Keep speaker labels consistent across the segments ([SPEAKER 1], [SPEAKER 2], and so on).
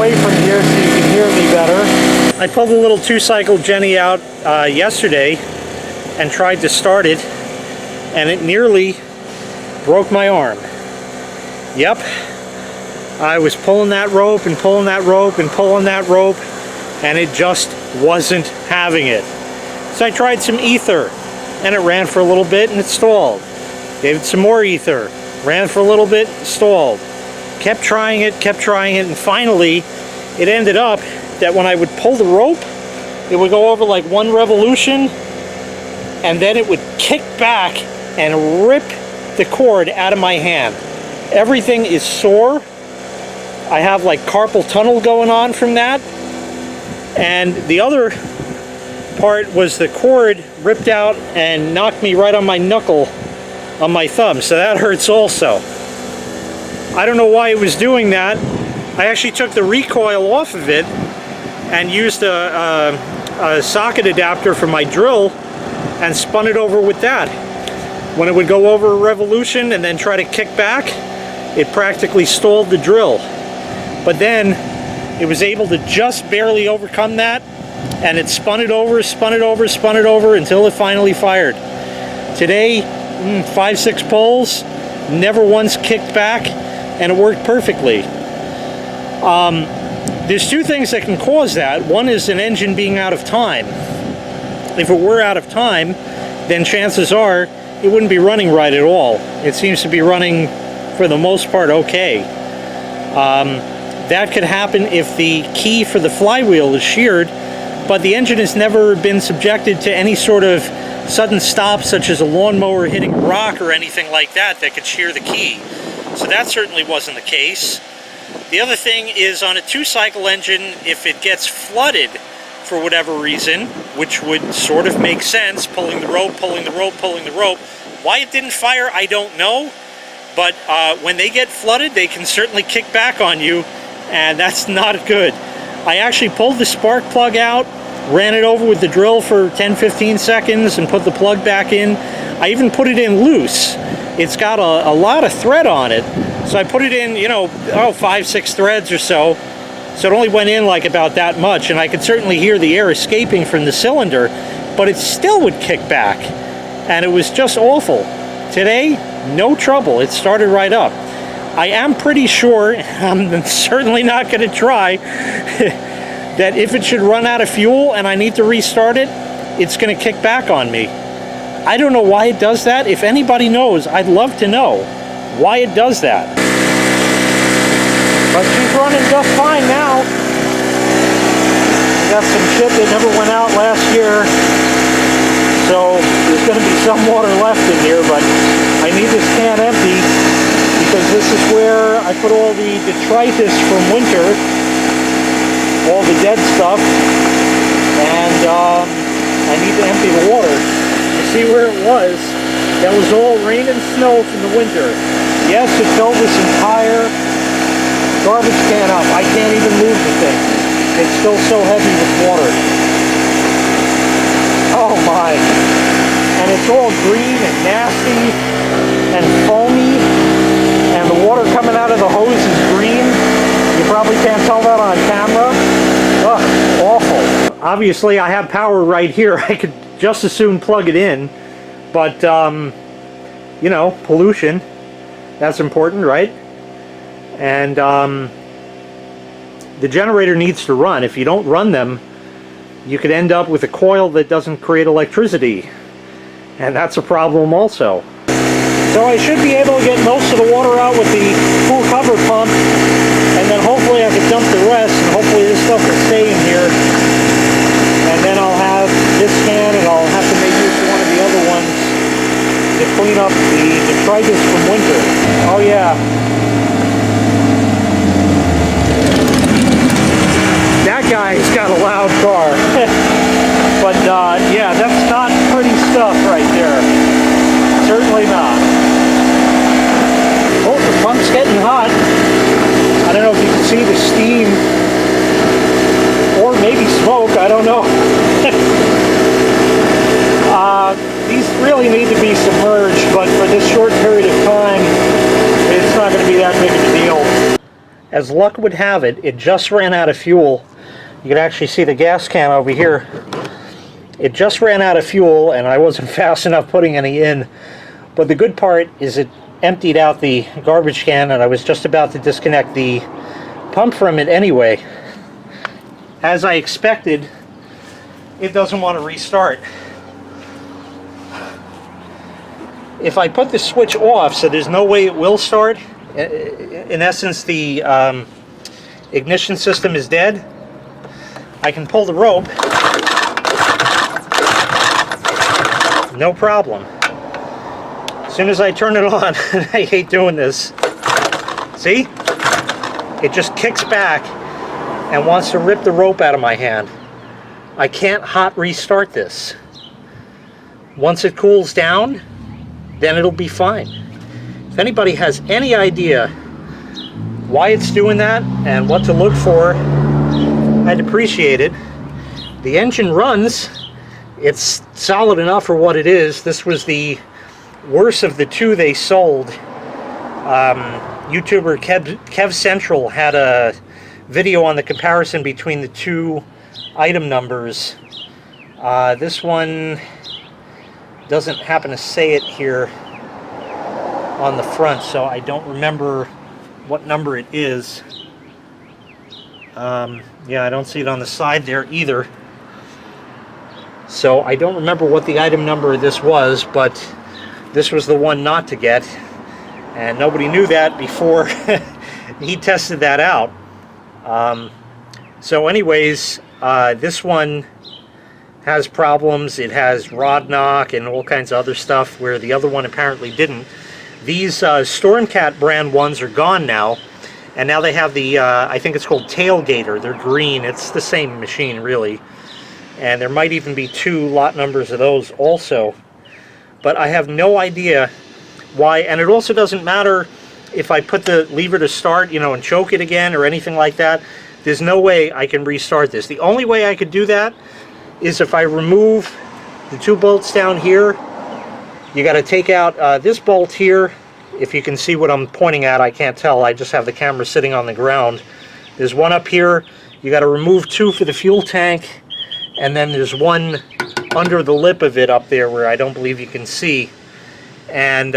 [SPEAKER 1] away from here so you can hear me better. I pulled a little 2-cycle Jenny out yesterday and tried to start it, and it nearly broke my arm. Yep, I was pulling that rope and pulling that rope and pulling that rope, and it just wasn't having it. So I tried some ether, and it ran for a little bit and it stalled. Gave it some more ether, ran for a little bit, stalled. Kept trying it, and finally it ended up that when I would pull the rope, it would go over like 1 revolution, and then it would kick back and rip the cord out of my hand. Everything is sore. I have like carpal tunnel going on from that. And the other part was the cord ripped out and knocked me right on my knuckle on my thumb, so that hurts also. I don't know why it was doing that. I actually took the recoil off of it and used a socket adapter for my drill and spun it over with that. When it would go over a revolution and then try to kick back, it practically stalled the drill. But then it was able to just barely overcome that, and it spun it over until it finally fired. Today, 5-6 pulls, never once kicked back, and it worked perfectly. There's 2 things that can cause that. One is an engine being out of time. If it were out of time, then chances are it wouldn't be running right at all. It seems to be running, for the most part, okay. That could happen if the key for the flywheel is sheared, but the engine has never been subjected to any sort of sudden stop, such as a lawnmower hitting a rock or anything like that could shear the key. So that certainly wasn't the case. The other thing is, on a 2-cycle engine, if it gets flooded for whatever reason, which would sort of make sense, pulling the rope, why it didn't fire, I don't know. But when they get flooded, they can certainly kick back on you, and that's not good. I actually pulled the spark plug out, ran it over with the drill for 10-15 seconds, and put the plug back in. I even put it in loose. It's got a lot of thread on it, so I put it in, 5-6 threads or so. So it only went in like about that much, and I could certainly hear the air escaping from the cylinder, but it still would kick back, and it was just awful. Today, no trouble. It started right up. I am pretty sure, I'm certainly not going to try, that if it should run out of fuel and I need to restart it, it's going to kick back on me. I don't know why it does that. If anybody knows, I'd love to know why it does that. But she's running just fine now. Got some shit that never went out last year, so there's going to be some water left in here, but I need this can empty because this is where I put all the detritus from winter, all the dead stuff, and I need to empty the water. You see where it was? That was all rain and snow from the winter. Yes, it filled this entire garbage can up. I can't even move the thing. It's still so heavy with water. Oh my. And it's all green and nasty and foamy, and the water coming out of the hose is green. You probably can't tell that on camera. Ugh, awful. Obviously I have power right here. I could just as soon plug it in, but pollution, that's important, right? And the generator needs to run. If you don't run them, you could end up with a coil that doesn't create electricity, and that's a problem also. So I should be able to get most of the water out with the full cover pump, and then hopefully I can dump the rest, and hopefully this stuff will stay in here. And then I'll have this can, and I'll have to make use of one of the other ones to clean up the detritus from winter. Oh yeah. That guy's got a loud car. But yeah, that's not pretty stuff right there. Certainly not. Oh, the pump's getting hot. I don't know if you can see the steam, or maybe smoke, I don't know. These really need to be submerged, but for this short period of time, it's not going to be that big of a deal. as luck would have it, it just ran out of fuel. You can actually see the gas can over here. It just ran out of fuel, and I wasn't fast enough putting any in. But the good part is it emptied out the garbage can, and I was just about to disconnect the pump from it anyway. As I expected, it doesn't want to restart. If I put the switch off, so there's no way it will start, in essence the ignition system is dead, I can pull the rope, no problem. As soon as I turn it on, I hate doing this, see? It just kicks back and wants to rip the rope out of my hand. I can't hot restart this. Once it cools down, then it'll be fine. If anybody has any idea why it's doing that and what to look for, I'd appreciate it. The engine runs. It's solid enough for what it is. This was the worst of the two they sold. YouTuber Kev Central had a video on the comparison between the two item numbers. This one doesn't happen to say it here on the front, so I don't remember what number it is. Yeah, I don't see it on the side there either. So I don't remember what the item number of this was, but this was the one not to get. And nobody knew that before he tested that out. So anyways, this one has problems. It has rod knock and all kinds of other stuff where the other one apparently didn't. These Stormcat brand ones are gone now, and now they have the, I think it's called Tailgater. They're green. It's the same machine, really. And there might even be two lot numbers of those also. But I have no idea why, and it also doesn't matter if I put the lever to start, you know, and choke it again or anything like that. There's no way I can restart this. The only way I could do that is if I remove the two bolts down here. You got to take out this bolt here. If you can see what I'm pointing at, I can't tell. I just have the camera sitting on the ground. There's one up here. You got to remove two for the fuel tank, and then there's one under the lip of it up there where I don't believe you can see. And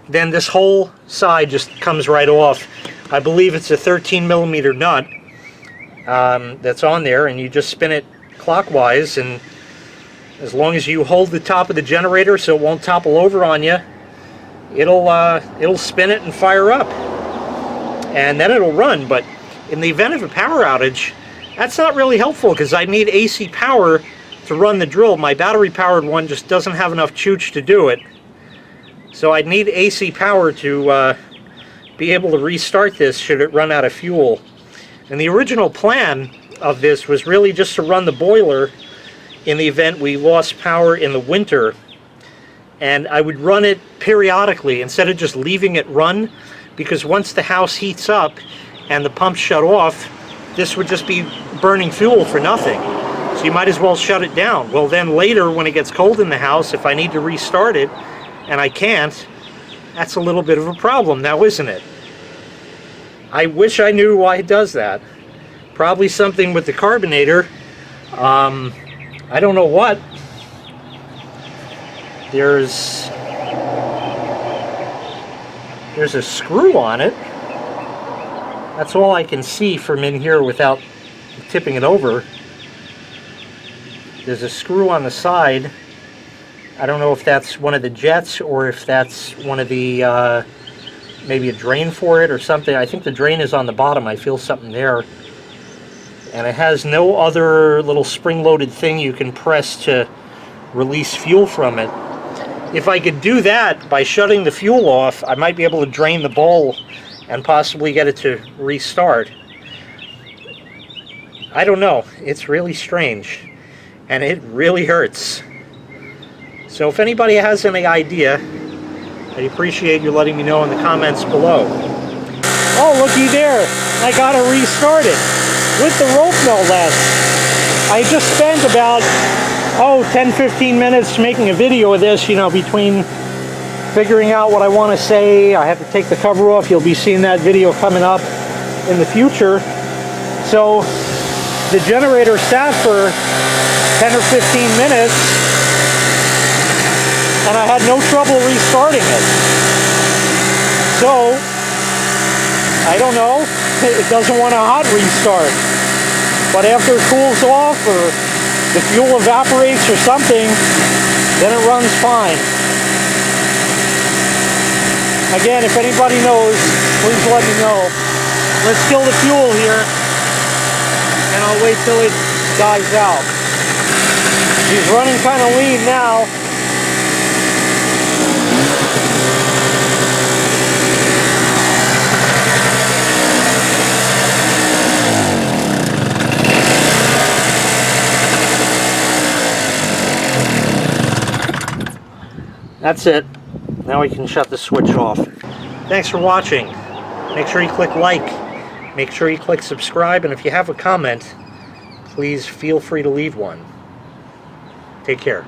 [SPEAKER 1] then this whole side just comes right off. I believe it's a 13mm nut that's on there, and you just spin it clockwise, and as long as you hold the top of the generator so it won't topple over on you, it'll spin it and fire up, and then it'll run. But in the event of a power outage, that's not really helpful because I need AC power to run the drill. My battery powered one just doesn't have enough chooch to do it, so I'd need AC power to be able to restart this should it run out of fuel. And the original plan of this was really just to run the boiler in the event we lost power in the winter, and I would run it periodically instead of just leaving it run, because once the house heats up and the pump shut off, this would just be burning fuel for nothing. So you might as well shut it down. Well, then later when it gets cold in the house, if I need to restart it and I can't, that's a little bit of a problem now, isn't it? I wish I knew why it does that. Probably something with the carbonator. I don't know what. There's a screw on it. That's all I can see from in here without tipping it over. There's a screw on the side. I don't know if that's one of the jets or if that's one of the, maybe a drain for it or something. I think the drain is on the bottom. I feel something there. And it has no other little spring-loaded thing you can press to release fuel from it. If I could do that by shutting the fuel off, I might be able to drain the bowl and possibly get it to restart. I don't know. It's really strange. And it really hurts. So if anybody has any idea, I'd appreciate you letting me know in the comments below. Oh, looky there. I got to restart it with the rope no less. I just spent about 10-15 minutes making a video of this, you know, between figuring out what I want to say. I have to take the cover off. You'll be seeing that video coming up. in the future. So the generator sat for 10 or 15 minutes and I had no trouble restarting it. So I don't know, it doesn't want a hot restart. But after it cools off or the fuel evaporates or something, then it runs fine. Again, if anybody knows, please let me know. Let's kill the fuel here, and I'll wait till it dies out. She's running kind of lean now. That's it. Now we can shut the switch off. Thanks for watching. Make sure you click like. Make sure you click subscribe. And if you have a comment, please feel free to leave one. Take care.